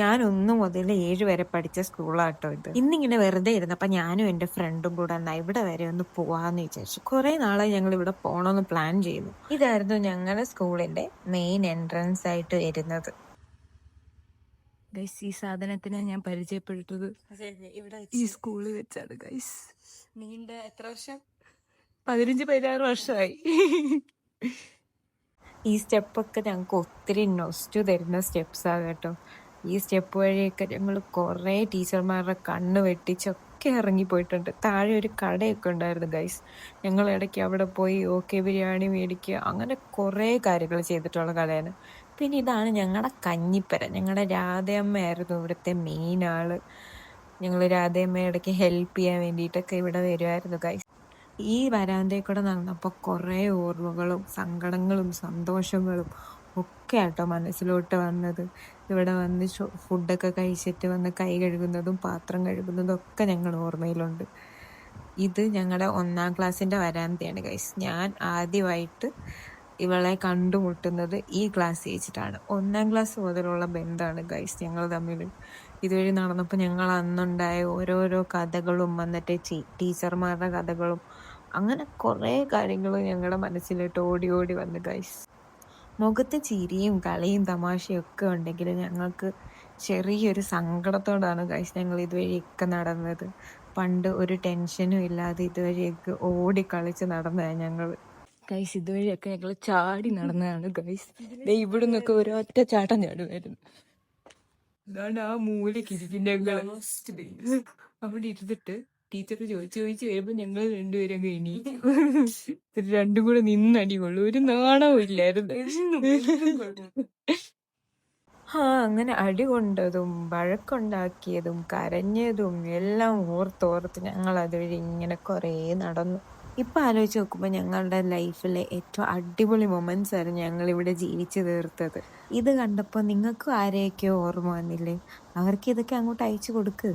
ഞാൻ 1 മുതൽ 7 വരെ പഠിച്ച സ്കൂളാട്ടോ ഇത്. ഇന്നിങ്ങനെ വെറുതെ ഇരുന്നപ്പോ ഞാനും എന്റെ ഫ്രണ്ടും കൂടെ എന്നാ ഇവിടെ വരെ ഒന്ന് പോവാന്ന് വിചാരിച്ചു. കുറെ നാളായി ഞങ്ങൾ ഇവിടെ പോണോന്ന് പ്ലാൻ ചെയ്യുന്നു. ഇതായിരുന്നു ഞങ്ങളുടെ സ്കൂളിന്റെ മെയിൻ എൻട്രൻസ് ആയിട്ട് വരുന്നത്. ഗൈസ്, ഈ സാധനത്തിനെ ഞാൻ പരിചയപ്പെട്ടത് ഇവിടെ ഈ സ്കൂളിൽ വെച്ചാണ് ഗൈസ്. നീണ്ട എത്ര വർഷം? 15-16 വർഷമായി. ഈ സ്റ്റെപ്പൊക്കെ ഞങ്ങൾക്ക് ഒത്തിരി നൊസ്റ്റു തരുന്ന സ്റ്റെപ്സാണ് കേട്ടോ. ഈ സ്റ്റെപ്പ് വഴിയൊക്കെ ഞങ്ങൾ കുറേ ടീച്ചർമാരുടെ കണ്ണ് വെട്ടിച്ചൊക്കെ ഇറങ്ങിപ്പോയിട്ടുണ്ട്. താഴെ ഒരു കടയൊക്കെ ഉണ്ടായിരുന്നു ഗൈസ്. ഞങ്ങൾ ഇടയ്ക്ക് അവിടെ പോയി ഓക്കെ ബിരിയാണി മേടിക്കുക, അങ്ങനെ കുറേ കാര്യങ്ങൾ ചെയ്തിട്ടുള്ള കടയാണ്. പിന്നെ ഇതാണ് ഞങ്ങളുടെ കഞ്ഞിപ്പര. ഞങ്ങളുടെ രാധയമ്മയായിരുന്നു ഇവിടുത്തെ മെയിൻ ആള്. ഞങ്ങൾ രാധയമ്മയെ ഇടയ്ക്ക് ഹെൽപ്പ് ചെയ്യാൻ വേണ്ടിയിട്ടൊക്കെ ഇവിടെ വരുമായിരുന്നു ഗൈസ്. ഈ വരാന്തയിൽ കൂടെ നടന്നപ്പോൾ കുറേ ഓർമ്മകളും സങ്കടങ്ങളും സന്തോഷങ്ങളും ഒക്കെ ആട്ടോ മനസ്സിലോട്ട് വന്നത്. ഇവിടെ വന്ന് ഫുഡൊക്കെ കഴിച്ചിട്ട് വന്ന് കൈ കഴുകുന്നതും പാത്രം കഴുകുന്നതും ഒക്കെ ഞങ്ങൾ ഓർമ്മയിലുണ്ട്. ഇത് ഞങ്ങളുടെ 1-ാം ക്ലാസ്സിൻ്റെ വരാന്തയാണ് ഗൈസ്. ഞാൻ ആദ്യമായിട്ട് ഇവളെ കണ്ടുമുട്ടുന്നത് ഈ ക്ലാസ് വെച്ചിട്ടാണ്. 1-ാം ക്ലാസ് മുതലുള്ള ബന്ധമാണ് ഗൈസ് ഞങ്ങൾ തമ്മിൽ. ഇതുവഴി നടന്നപ്പോൾ ഞങ്ങൾ അന്നുണ്ടായ ഓരോരോ കഥകളും വന്നിട്ട് ടീച്ചർമാരുടെ കഥകളും അങ്ങനെ കുറേ കാര്യങ്ങൾ ഞങ്ങളുടെ മനസ്സിലോട്ട് ഓടി ഓടി വന്നു ഗൈസ്. മുഖത്ത് ചിരിയും കളിയും തമാശയും ഒക്കെ ഉണ്ടെങ്കിൽ ഞങ്ങൾക്ക് ചെറിയൊരു സങ്കടത്തോടാണ് ഗൈസ് ഞങ്ങൾ ഇതുവഴിയൊക്കെ നടന്നത്. പണ്ട് ഒരു ടെൻഷനും ഇല്ലാതെ ഇതുവഴിയൊക്കെ ഓടി കളിച്ച് നടന്നതാണ് ഞങ്ങൾ. ഗൈസ്, ഇതുവഴിയൊക്കെ ഞങ്ങൾ ചാടി നടന്നതാണ് ഗൈസ്. ഇവിടെ നിന്നൊക്കെ ഒരൊറ്റ ചാട്ടം ചാടുമായിരുന്നു. അതാണ് ആ മൂലക്കിരിക്കും ഞങ്ങൾ. അവിടെ ഇരുന്നിട്ട് ടീച്ചർ ചോദിച്ചു വരുമ്പോ ഞങ്ങൾ രണ്ടുപേരും അങ്ങ് എണീക്കും. രണ്ടും കൂടെ നിന്നടി കൊള്ളു. ഒരു നാണവും ഇല്ലായിരുന്നു. അങ്ങനെ അടി കൊണ്ടതും വഴക്കുണ്ടാക്കിയതും കരഞ്ഞതും എല്ലാം ഓർത്തോർത്ത് ഞങ്ങൾ അതുവഴി ഇങ്ങനെ കുറേ നടന്നു. ഇപ്പം ആലോചിച്ച് നോക്കുമ്പോൾ ഞങ്ങളുടെ ലൈഫിലെ ഏറ്റവും അടിപൊളി മൊമെന്റ്സ് ആയിരുന്നു ഞങ്ങളിവിടെ ജീവിച്ചു തീർത്തത്. ഇത് കണ്ടപ്പോൾ നിങ്ങൾക്കും ആരെയൊക്കെയോ ഓർമ്മ വന്നില്ലേ? അവർക്ക് ഇതൊക്കെ അങ്ങോട്ട് അയച്ചു കൊടുക്ക്.